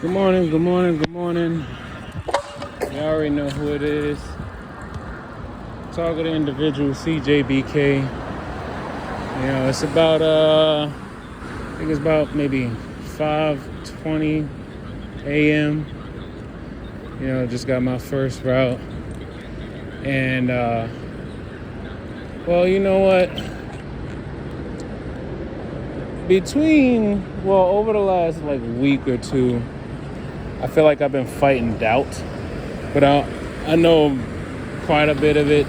Good morning, good morning, good morning. You already know who it is. Target individual CJBK. It's about I think it's about maybe 5:20 a.m. Just got my first route. And well, you know what? Over the last week or two, I feel like I've been fighting doubt. But I know quite a bit of it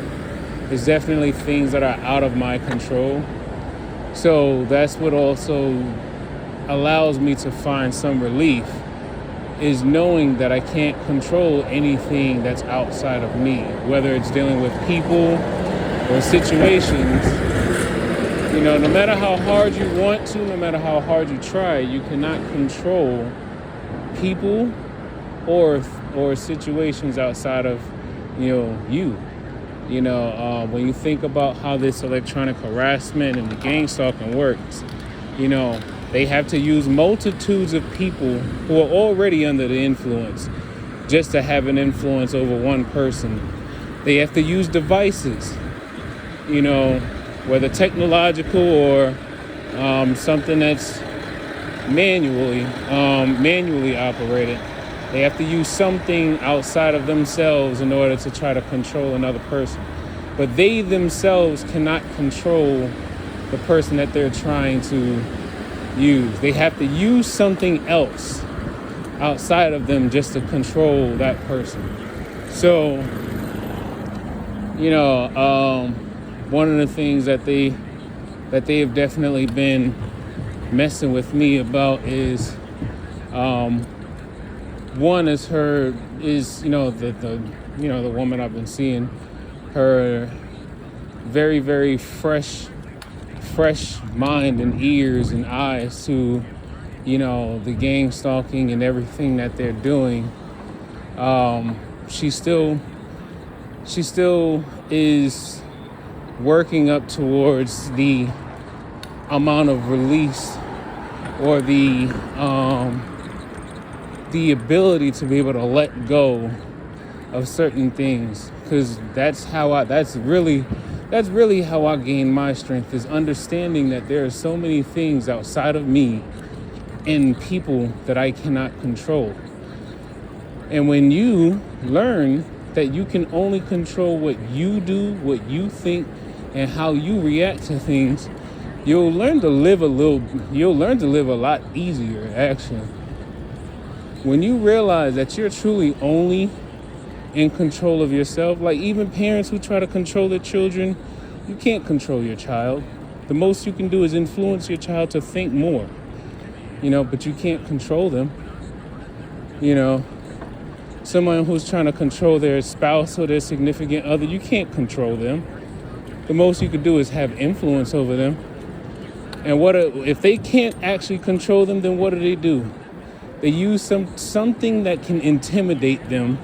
is definitely things that are out of my control. So that's what also allows me to find some relief, is knowing that I can't control anything that's outside of me, whether it's dealing with people or situations. No matter how hard you want to, no matter how hard you try, you cannot control people or situations outside of you. When you think about how this electronic harassment and the gang stalking works, they have to use multitudes of people who are already under the influence just to have an influence over one person. They have to use devices, whether technological or something that's manually operated. They have to use something outside of themselves in order to try to control another person. But they themselves cannot control the person that they're trying to use. They have to use something else outside of them just to control that person. So, one of the things that they have definitely been messing with me about is one is the woman I've been seeing, her very, very fresh mind and ears and eyes to the gang stalking and everything that they're doing. She still is working up towards the amount of release or the ability to be able to let go of certain things, because that's really how I gain my strength, is understanding that there are so many things outside of me and people that I cannot control. And when you learn that you can only control what you do, what you think, and how you react to things, you'll learn to live a lot easier, actually. When you realize that you're truly only in control of yourself, like even parents who try to control their children, you can't control your child. The most you can do is influence your child to think more, but you can't control them. Someone who's trying to control their spouse or their significant other, you can't control them. The most you can do is have influence over them. And if they can't actually control them, then what do? They use something that can intimidate them,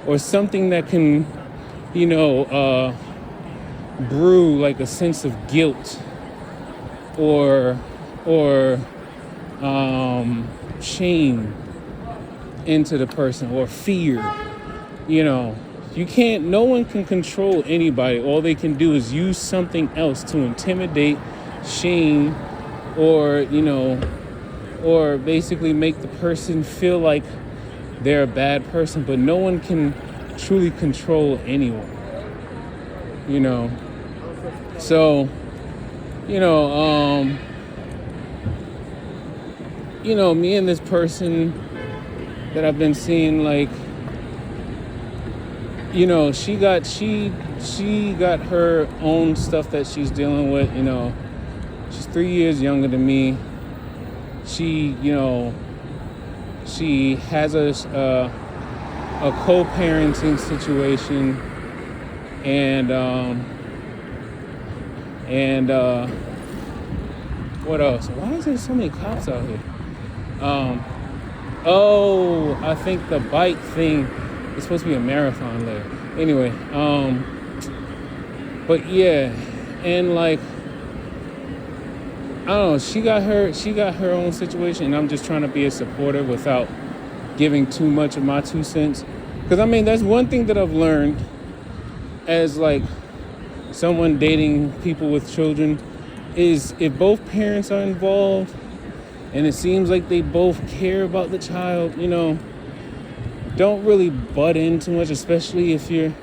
or something that can, brew like a sense of guilt or shame into the person, or fear. No one can control anybody. All they can do is use something else to intimidate, shame, or basically make the person feel like they're a bad person. But no one can truly control anyone, So, me and this person that I've been seeing, she got her own stuff that she's dealing with. She's 3 years younger than me. She has a co-parenting situation, and what else? Why is there so many cops out here? I think the bike thing is supposed to be a marathon later. Anyway, but yeah, and I don't know, she got her own situation, and I'm just trying to be a supporter without giving too much of my 2 cents. Because I mean, that's one thing that I've learned as like someone dating people with children is if both parents are involved and it seems like they both care about the child, don't really butt in too much, especially if you're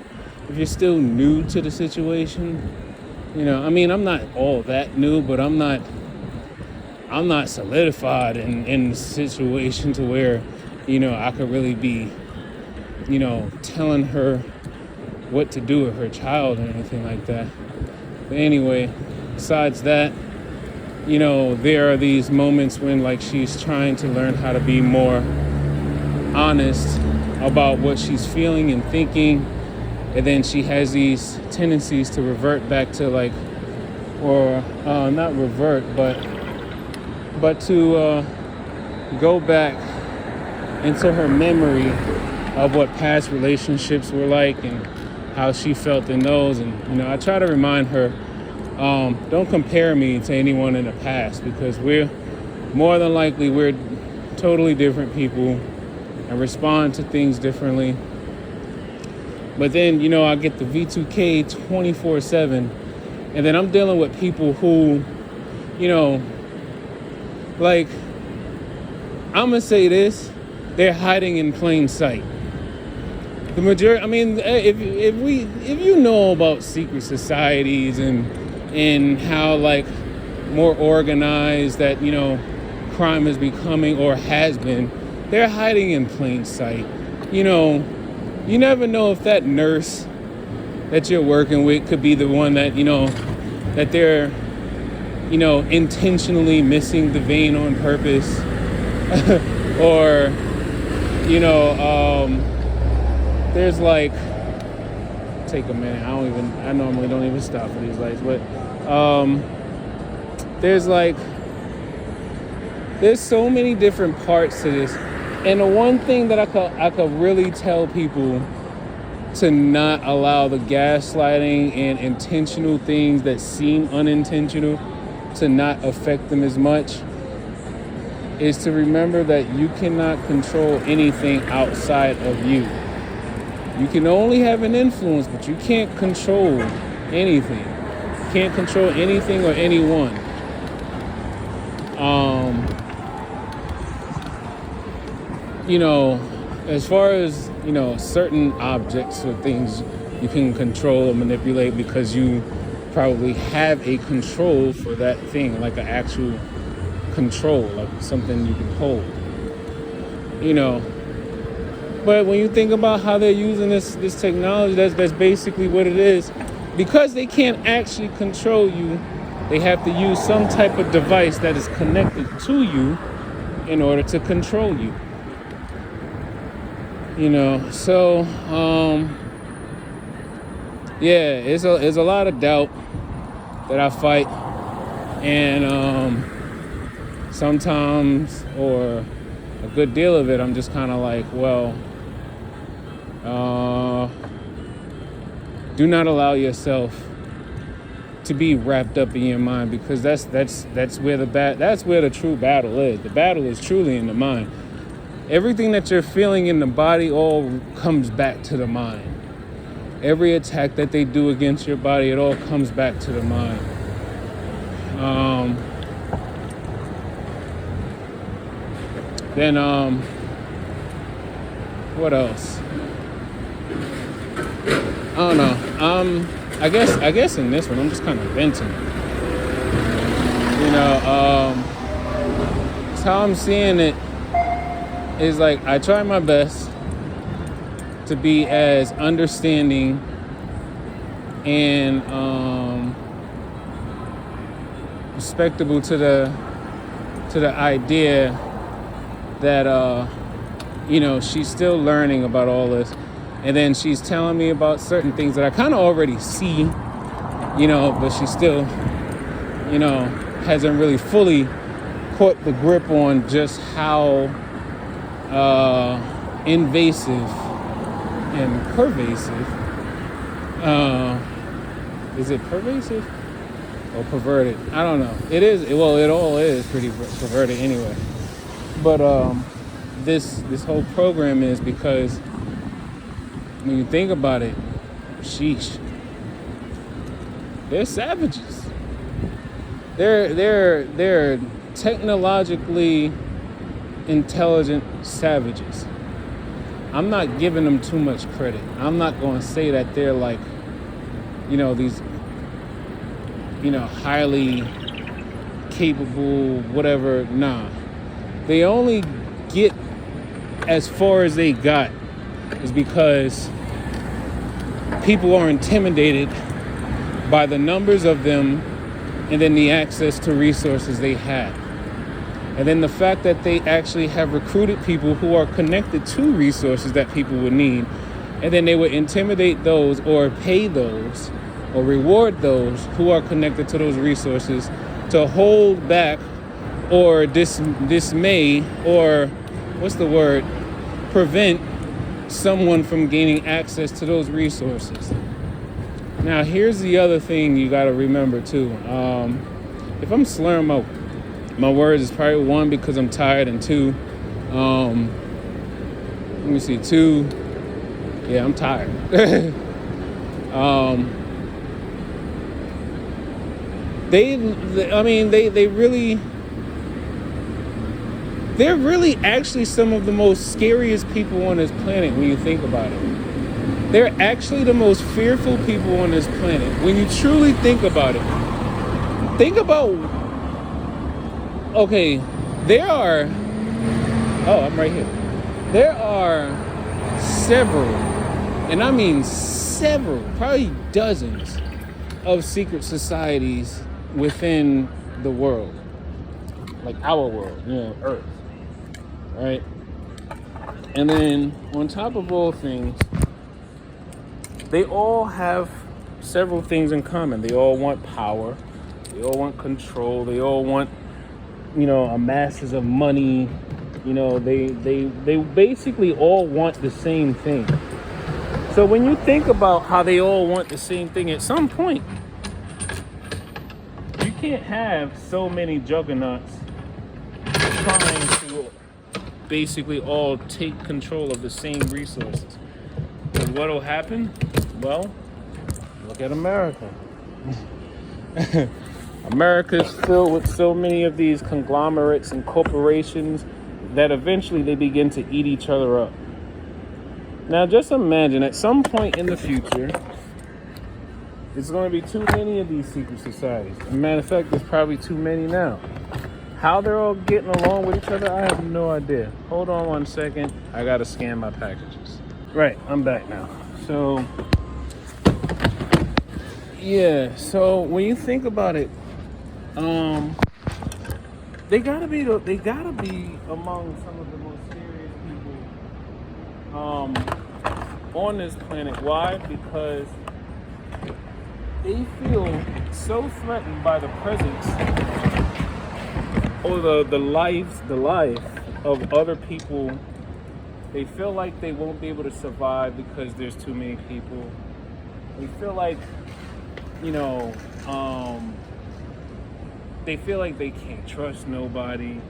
still new to the situation. I mean, I'm not all that new, but I'm not solidified in the situation to where, I could really be, telling her what to do with her child or anything like that. But anyway, besides that, there are these moments when like she's trying to learn how to be more honest about what she's feeling and thinking, and then she has these tendencies to revert back to like, or not revert, but to go back into her memory of what past relationships were like and how she felt in those. And I try to remind her, don't compare me to anyone in the past, because we're totally different people and respond to things differently. But then, I get the V2K 24/7, and then I'm dealing with people who, like, I'm gonna say this, they're hiding in plain sight. The majority, I mean, if you know about secret societies and how like more organized that, crime is becoming or has been, they're hiding in plain sight. You never know if that nurse that you're working with could be the one that, that they're, intentionally missing the vein on purpose. Or, there's like, take a minute, I normally don't even stop for these lights, but there's so many different parts to this. And the one thing that I could really tell people to not allow the gaslighting and intentional things that seem unintentional to not affect them as much is to remember that you cannot control anything outside of you. You can only have an influence, but you can't control anything. You can't control anything or anyone. As far as, certain objects or things you can control or manipulate because you probably have a control for that thing, like an actual control, like something you can hold. But when you think about how they're using this technology, that's basically what it is. Because they can't actually control you, they have to use some type of device that is connected to you in order to control you. So it's a lot of doubt that I fight, and sometimes, or a good deal of it, I'm just kind of like, well, do not allow yourself to be wrapped up in your mind, because that's where the true battle is. The battle is truly in the mind. Everything that you're feeling in the body all comes back to the mind. Every attack that they do against your body, it all comes back to the mind. Then what else? I don't know. I guess in this one I'm just kind of venting. It's how I'm seeing it is like I try my best to be as understanding and respectable to the idea that she's still learning about all this, and then she's telling me about certain things that I kind of already see, but she still hasn't really fully caught the grip on just how invasive and pervasive. Is it pervasive or perverted? I don't know. It is. Well, it all is pretty perverted anyway. But this whole program is, because when you think about it, sheesh, they're savages. They're technologically intelligent savages. I'm not giving them too much credit. I'm not going to say that they're like, these, highly capable, whatever. Nah. They only get as far as they got is because people are intimidated by the numbers of them and then the access to resources they have. And then the fact that they actually have recruited people who are connected to resources that people would need. And then they would intimidate those or pay those or reward those who are connected to those resources to hold back or dismay or prevent someone from gaining access to those resources. Now, here's the other thing you got to remember too. If I'm slurring my words, it's probably one, because I'm tired, and two, let me see, two, yeah, I'm tired. They're really actually some of the most scariest people on this planet when you think about it. They're actually the most fearful people on this planet. When you truly think about it, okay, I'm right here. There are several, and I mean several, probably dozens of secret societies within the world. Like our world, Earth, right? And then on top of all things, they all have several things in common. They all want power. They all want control. They all want, a masses of money. They basically all want the same thing. So when you think about how they all want the same thing, at some point, you can't have so many juggernauts trying to basically all take control of the same resources. And what will happen? Well, look at America. America's filled with so many of these conglomerates and corporations that eventually they begin to eat each other up. Now, just imagine at some point in the future, there's going to be too many of these secret societies. As a matter of fact, there's probably too many now. How they're all getting along with each other, I have no idea. Hold on one second. I got to scan my packages. Right, I'm back now. So, yeah. So when you think about it, they gotta be among some of the most serious people on this planet. Why? Because they feel so threatened by the presence or the life of other people. They feel like they won't be able to survive because there's too many people. They feel like, they feel like they can't trust nobody.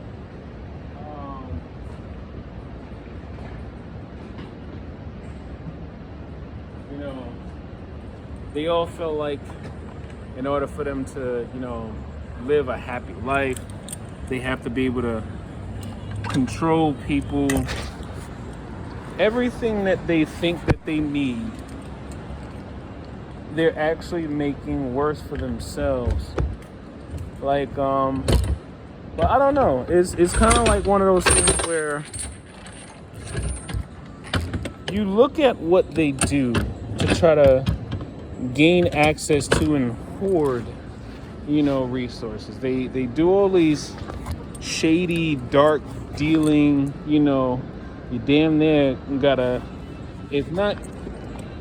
They all feel like in order for them to, live a happy life, they have to be able to control people. Everything that they think that they need, they're actually making worse for themselves. Like, but I don't know. It's kind of like one of those things where you look at what they do to try to gain access to and hoard, resources. They do all these shady, dark dealing, you damn near gotta, if not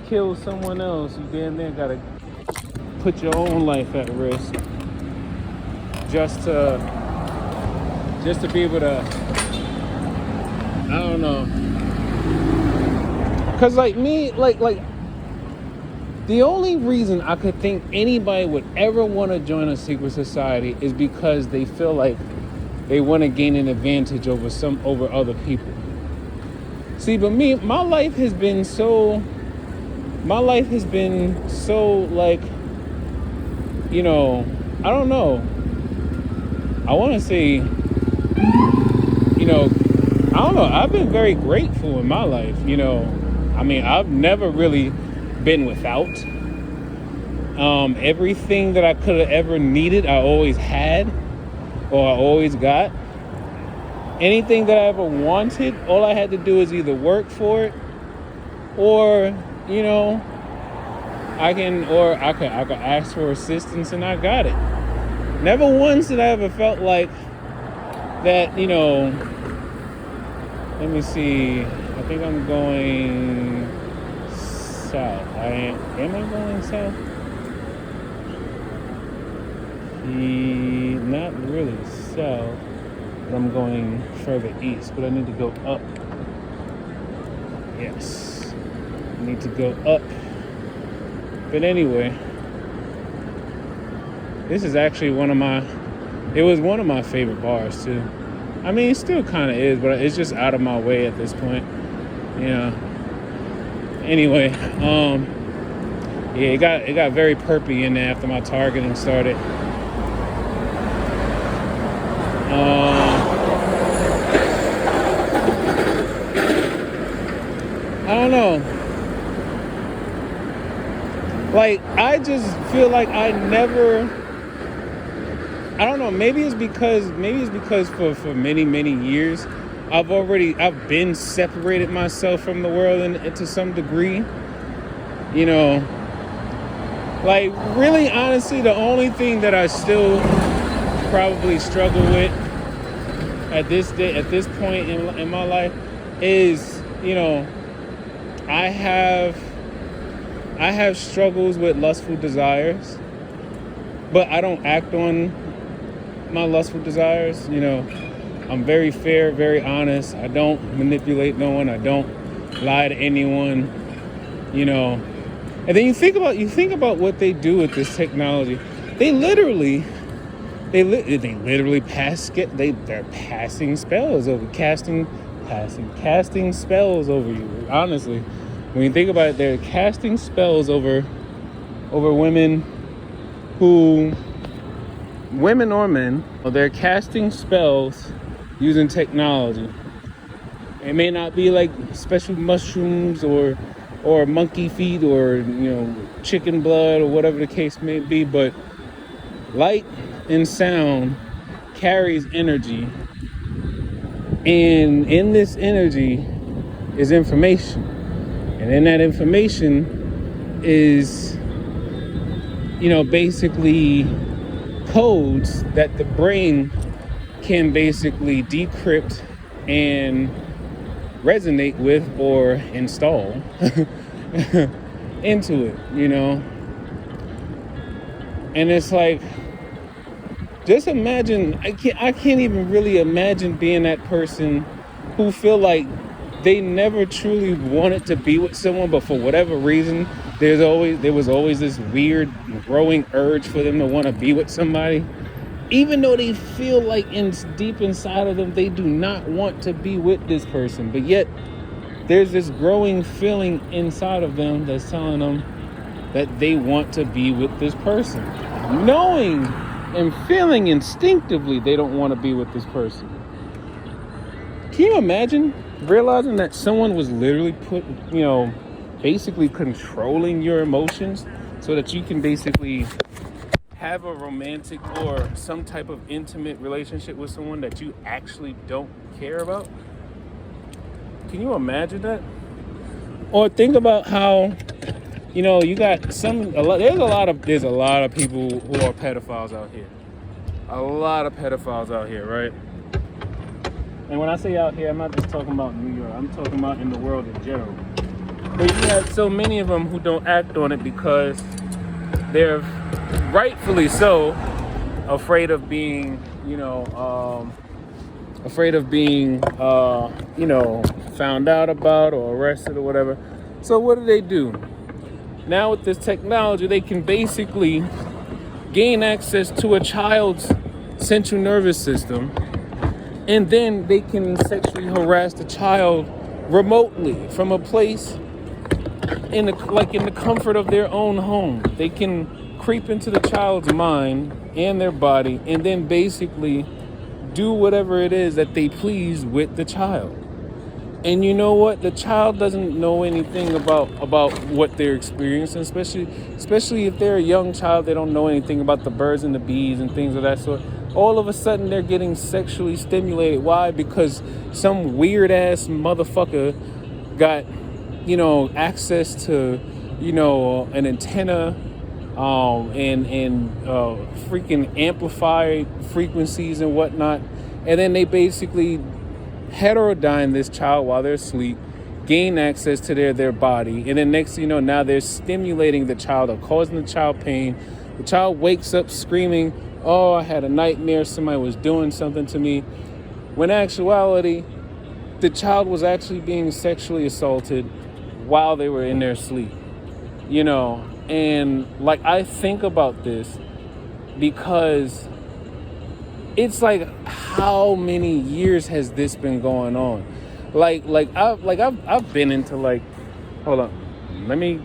kill someone else, you damn near gotta put your own life at risk just to be able to, I don't know. Cause like me, like the only reason I could think anybody would ever want to join a secret society is because they feel like they want to gain an advantage over other people. See, but me, my life has been so like, you know, I don't know. I want to say, you know, I don't know. I've been very grateful in my life, you know. I mean, I've never really been without. Everything that I could have ever needed, I always had, or I always got. Anything that I ever wanted, all I had to do is either work for it, or, you know, I could ask for assistance and I got it. Never once did I ever felt like that, you know. Let me see. I think I'm going south. Am I going south? Not really south, but I'm going further east. But I need to go up. Yes, I need to go up. But anyway, this is actually it was one of my favorite bars too. I mean, it still kind of is, but it's just out of my way at this point, you know. Anyway, yeah, it got very perpy in there after my targeting started. I don't know. Like, I just feel like I don't know, maybe it's because for many, many years, I've been separated myself from the world and to some degree, you know, like really honestly, the only thing that I still probably struggle with at this point in my life is, you know, I have struggles with lustful desires, but I don't act on my lustful desires. You know, I'm very fair, very honest. I don't manipulate no one. I don't lie to anyone, you know. And then you think about what they do with this technology. They're passing spells over, casting spells over you. Honestly, when you think about it, they're casting spells over women or men. They're casting spells using technology. It may not be like special mushrooms or monkey feet or, you know, chicken blood or whatever the case may be, but light and sound carries energy, and in this energy is information, and in that information is, you know, basically codes that the brain can basically decrypt and resonate with or install into it, you know. And it's like, just imagine, I can't even really imagine being that person who feel like they never truly wanted to be with someone, but for whatever reason, there was always this weird growing urge for them to want to be with somebody, even though they feel like deep inside of them they do not want to be with this person, but yet there's this growing feeling inside of them that's telling them that they want to be with this person, knowing and feeling instinctively they don't want to be with this person. Can you imagine realizing that someone was literally basically controlling your emotions so that you can basically have a romantic or some type of intimate relationship with someone that you actually don't care about? Can you imagine that? Or think about how, you know, you got there's a lot of people who are pedophiles out here. A lot of pedophiles out here, right? And when I say out here, I'm not just talking about New York. I'm talking about in the world in general. But you have so many of them who don't act on it because they're rightfully so afraid of being, found out about or arrested or whatever. So what do? Now with this technology, they can basically gain access to a child's central nervous system, and then they can sexually harass the child remotely from a place in the comfort of their own home. They can creep into the child's mind and their body and then basically do whatever it is that they please with the child. And you know what? The child doesn't know anything about what they're experiencing, especially if they're a young child. They don't know anything about the birds and the bees and things of that sort. All of a sudden, they're getting sexually stimulated. Why? Because some weird ass motherfucker got, access to, an antenna, and freaking amplified frequencies and whatnot, and then they basically heterodyne this child while they're asleep, gain access to their body, and then next thing you know, now they're stimulating the child or causing the child pain. The child wakes up screaming, "Oh, I had a nightmare, somebody was doing something to me," when in actuality the child was actually being sexually assaulted while they were in their sleep. And like, I think about this because it's like, how many years has this been going on? I've been into, like, hold on, let me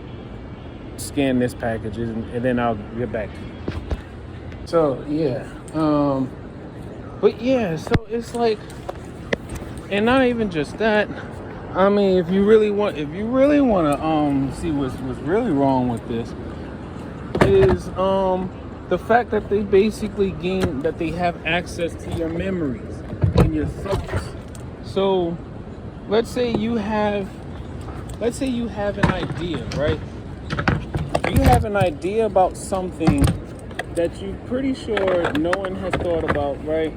scan this package and then I'll get back to you. So yeah, but yeah, so it's like, and not even just that. I mean, if you really want to see what's really wrong with this is the fact that they basically they have access to your memories and your thoughts. So let's say you have an idea, right? You have an idea about something that you're pretty sure no one has thought about, right?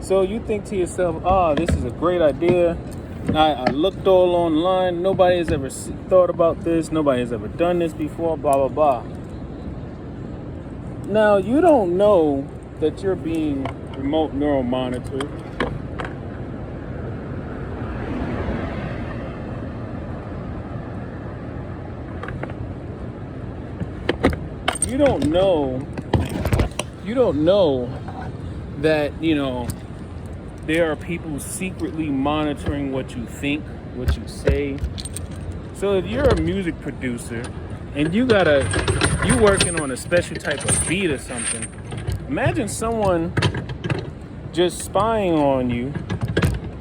So you think to yourself, this is a great idea. I looked all online. Nobody has ever thought about this. Nobody has ever done this before, blah, blah, blah. Now, you don't know that you're being remote neural monitored. You don't know that, there are people secretly monitoring what you think, what you say. So if you're a music producer and you working on a special type of beat or something, imagine someone just spying on you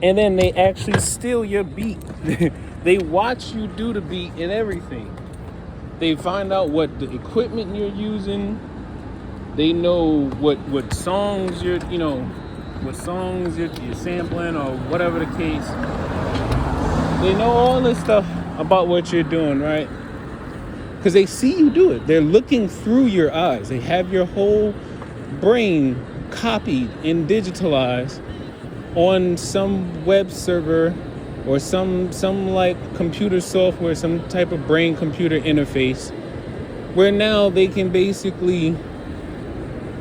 and then they actually steal your beat. They watch you do the beat and everything. They find out what the equipment you're using. They know what songs you're sampling or whatever the case. They know all this stuff about what you're doing, right? Because they see you do it. They're looking through your eyes. They have your whole brain copied and digitalized on some web server or some like computer software, some type of brain computer interface, where now they can basically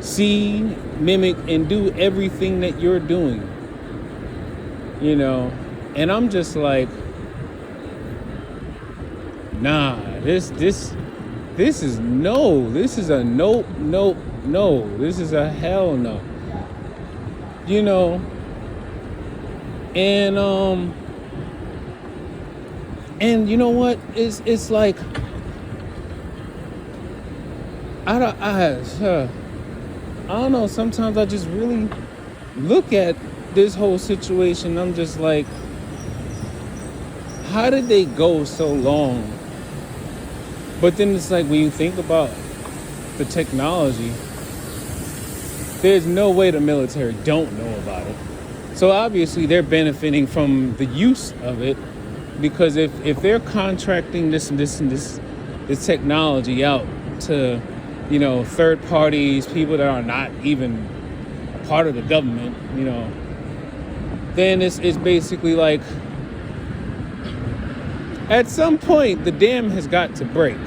see, mimic, and do everything that you're doing. And I'm just like, nah, this is no. This is a nope. This is a hell no. And you know what? It's like, I don't know. Sometimes I just really look at this whole situation. I'm just like, how did they go so long? But then it's like, when you think about the technology, there's no way the military don't know about it. So obviously they're benefiting from the use of it, because if they're contracting this technology out to, third parties, people that are not even part of the government, then it's basically like, at some point the dam has got to break.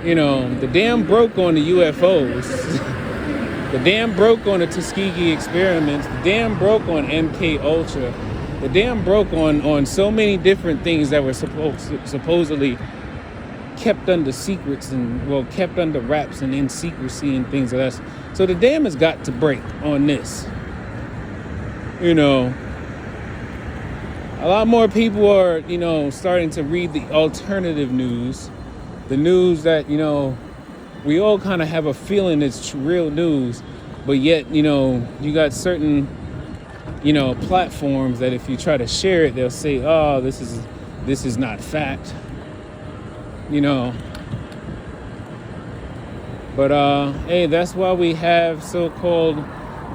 The dam broke on the UFOs. The dam broke on the Tuskegee experiments. The dam broke on MK Ultra. The dam broke on so many different things that were supposedly kept under secrets and, kept under wraps and in secrecy and things like that. So the dam has got to break on this. A lot more people are, starting to read the alternative news, the news that, we all kind of have a feeling it's real news, but yet, you got certain, platforms that if you try to share it, they'll say, oh, this is not fact, But, hey, that's why we have so-called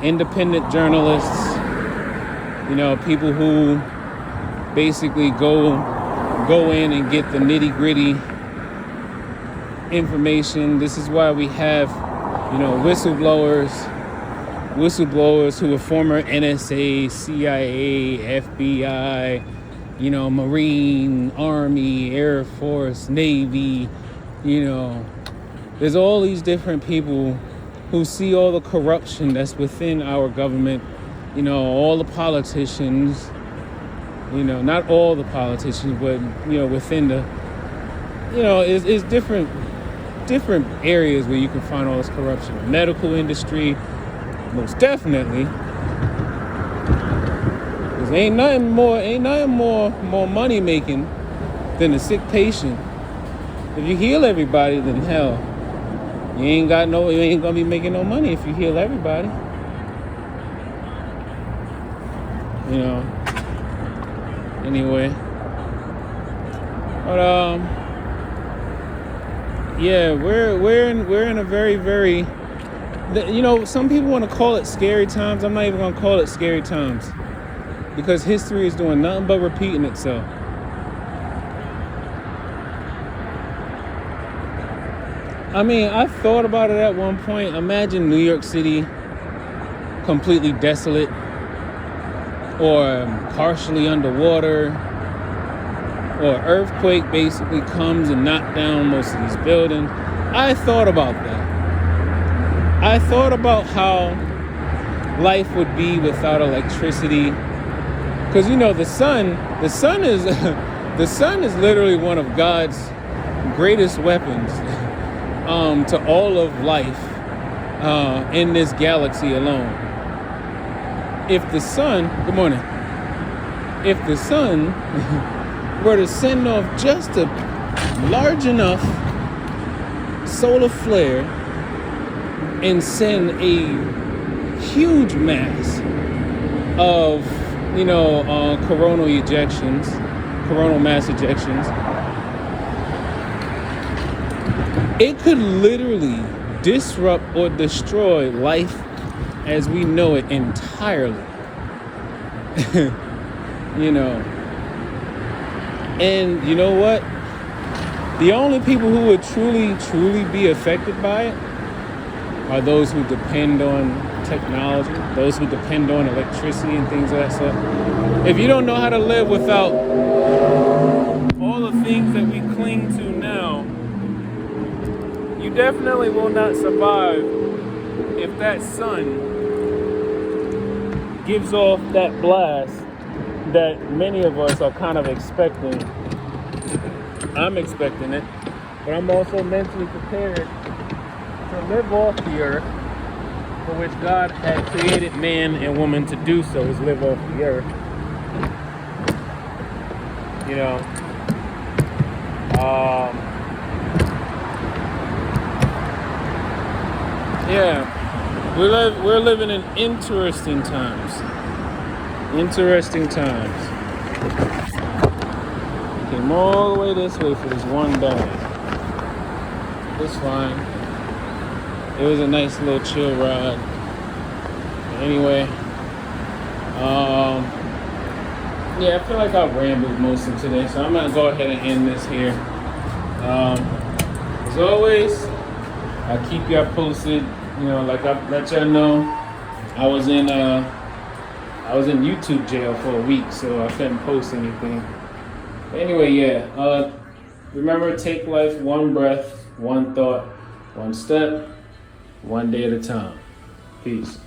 independent journalists, people who basically go in and get the nitty-gritty information. This is why we have, whistleblowers who are former NSA, CIA, FBI, Marine, Army, Air Force, Navy, there's all these different people who see all the corruption that's within our government, all the politicians, not all the politicians, but, within the, it's different areas where you can find all this corruption. The medical industry, most definitely. Because ain't nothing more money making than a sick patient. If you heal everybody, then hell, you ain't gonna be making no money if you heal everybody. Anyway. But yeah, we're in a very, very, some people want to call it scary times. I'm not even gonna call it scary times, because history is doing nothing but repeating itself. I mean, I thought about it at one point. Imagine New York City completely desolate or partially underwater, or earthquake basically comes and knocks down most of these buildings. I thought about that. I thought about how life would be without electricity. Because the sun is the sun is literally one of God's greatest weapons to all of life in this galaxy alone. If the sun, good morning. If the sun were to send off just a large enough solar flare and send a huge mass of, coronal mass ejections, it could literally disrupt or destroy life as we know it entirely. And you know what? The only people who would truly be affected by it are those who depend on technology, those who depend on electricity and things of that sort. If you don't know how to live without all the things that we cling to now, you definitely will not survive if that sun gives off that blast that many of us are kind of expecting. I'm expecting it, but I'm also mentally prepared to live off the earth, for which God had created man and woman to do so, is live off the earth. Yeah, we're living in interesting times. Came all the way this way for this one bag. It's fine. It was a nice little chill ride. Anyway, yeah, I feel like I've rambled most of today, so I'm gonna go ahead and end this here. As always, I keep y'all posted. Like I let y'all know, I was in YouTube jail for a week, so I couldn't post anything. But anyway, yeah. Remember, take life one breath, one thought, one step, one day at a time. Peace.